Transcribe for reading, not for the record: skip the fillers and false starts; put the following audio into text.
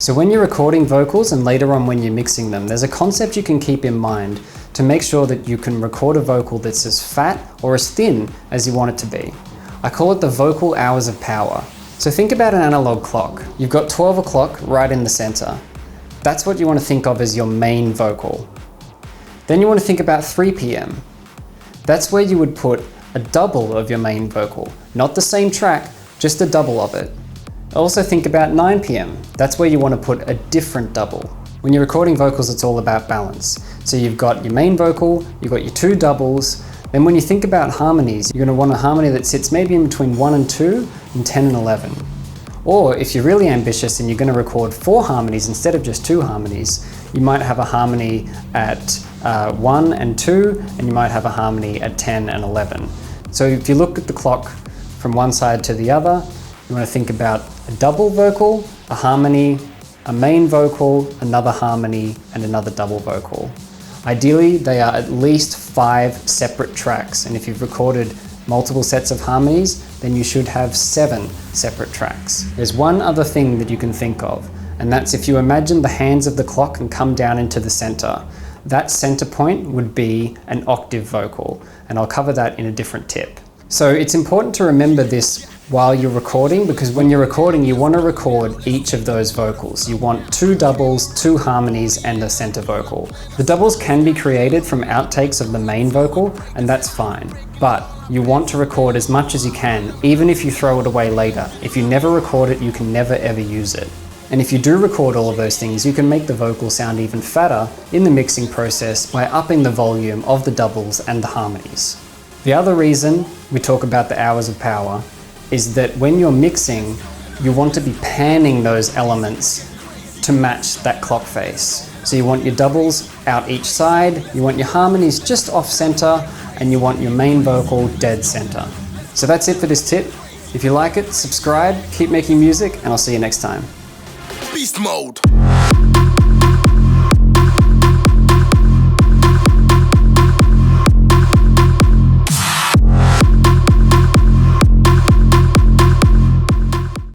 So when you're recording vocals and later on when you're mixing them, there's a concept you can keep in mind to make sure that you can record a vocal that's as fat or as thin as you want it to be. I call it the vocal hours of power. So think about an analog clock. You've got 12 o'clock right in the center. That's what you want to think of as your main vocal. Then you want to think about 3 p.m. That's where you would put a double of your main vocal. Not the same track, just a double of it. Also think about 9 p.m. That's where you want to put a different double. When you're recording vocals, it's all about balance. So you've got your main vocal, you've got your 2 doubles. Then when you think about harmonies, you're going to want a harmony that sits maybe in between 1 and 2 and 10 and 11. Or if you're really ambitious and you're going to record 4 harmonies instead of just 2 harmonies, you might have a harmony at 1 and 2, and you might have a harmony at 10 and 11. So if you look at the clock from one side to the other, you want to think about a double vocal, a harmony, a main vocal, another harmony, and another double vocal. Ideally, they are at least 5 separate tracks, and if you've recorded multiple sets of harmonies, then you should have 7 separate tracks. There's one other thing that you can think of, and that's if you imagine the hands of the clock and come down into the center. That center point would be an octave vocal, and I'll cover that in a different tip. So it's important to remember this while you're recording, because when you're recording, you want to record each of those vocals. You want 2 doubles, 2 harmonies, and a center vocal. The doubles can be created from outtakes of the main vocal, and that's fine. But you want to record as much as you can, even if you throw it away later. If you never record it, you can never ever use it. And if you do record all of those things, you can make the vocal sound even fatter in the mixing process by upping the volume of the doubles and the harmonies. The other reason we talk about the hours of power is that when you're mixing, you want to be panning those elements to match that clock face. So you want your doubles out each side, you want your harmonies just off center, and you want your main vocal dead center. So that's it for this tip. If you like it, subscribe, keep making music, and I'll see you next time. Beast mode.